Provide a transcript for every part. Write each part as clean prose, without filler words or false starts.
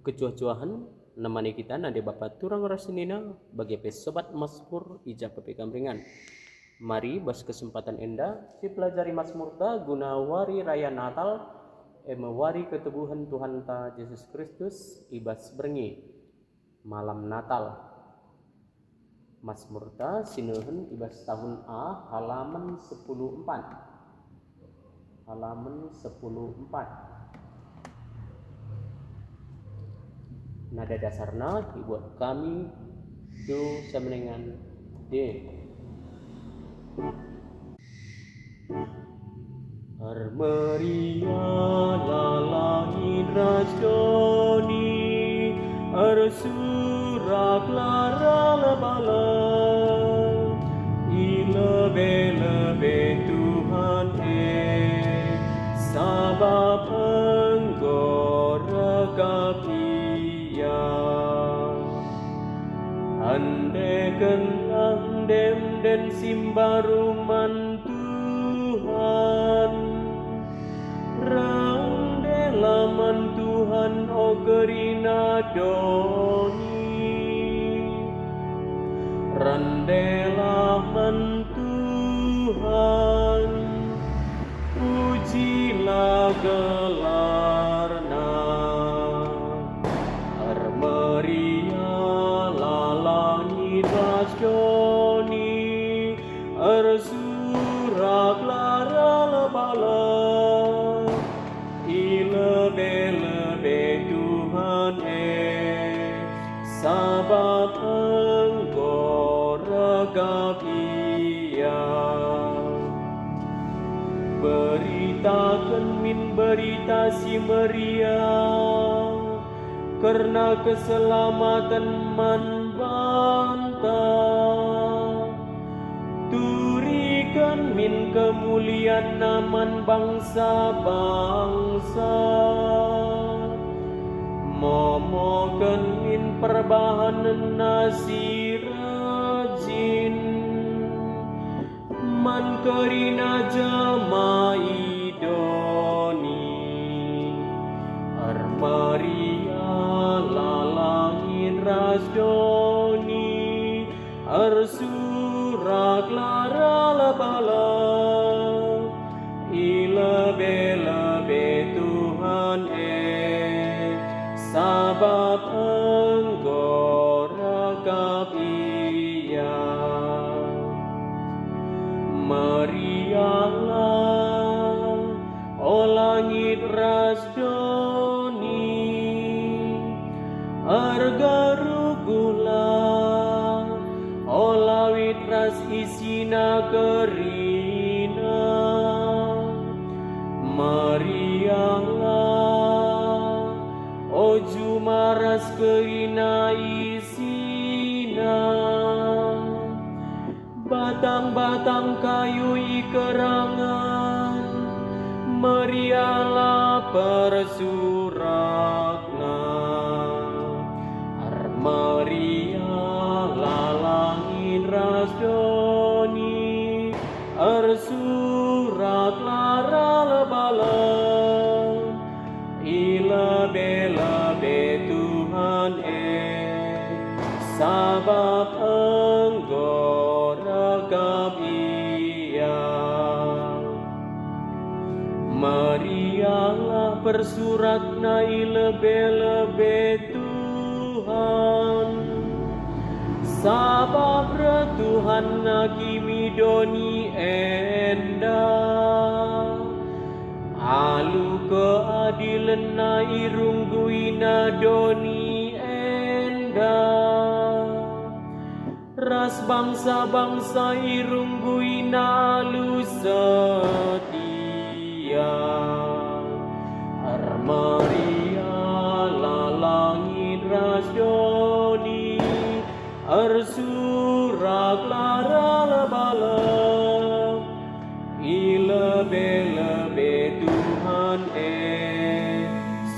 kecuah-cuahan nemani kita nade Bapak turang rasinina bagi sobat Mazmur ija pepekamringan. Mari bas kesempatan enda si pelajari Mazmur ta guna wari raya Natal mewari keteguhan Tuhan ta Yesus Kristus ibas berngi malam Natal. Mazmur ta sineuheun ibas tahun A halaman 104. Halaman 104. Nada dasarna buat kami do samenengan D. Armeria lalangin rasjoni arsurak lara labala ilebe Tuhan sabab engkau rekapi andekenlah dem den simbaruman Tuhan randelaman Tuhan o gerina doni randelaman Tuhan pujilah gelarna armeria rasjoni arsurak lara labala ilebe Tuhan sabab engkau rekapi beritakan min berita si meriah karena keselamatan man turikan min kemuliaan naman bangsa-bangsa momokan min perbahanan nasi rajin man kerina jamai doni armaria lalangin rasjoni arsurak lara labala ilebe Tuhan sabab engkau rekapi meriahlah o langit rasjoni argarugulah o lawit ras isina kerina meriahlah o jumaras kerina isina batang-batang kayu ikerangan meriahlah persurakna armeria lalangin rasjoni arsurak lara labala ilebe Tuhan sabab engkau rekapi meriahlah persuratna ilebe Tuhan sabab Tuhan kimi doni enda alu keadilan na irungguina doni enda ras bangsa-bangsa irungguina alu setia armeria lalangin rasjoni arsurak lara labala ilebe Tuhan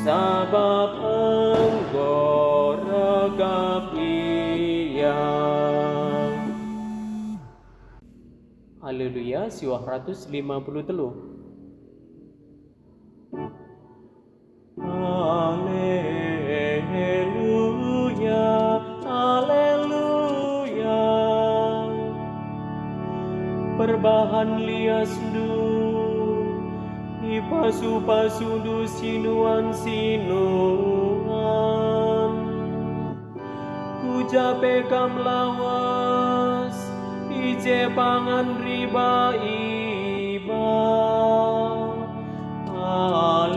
sabab engkau rekapi Haleluya siwah 153. Haleluya lias du ipasu-pasu du sinuan kujape kam lawas ije pangan riba iba. Haleluya,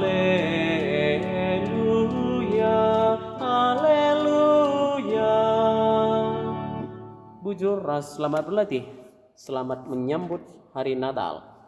haleluya. Bujur ras selamat berlatih, selamat menyambut hari Natal.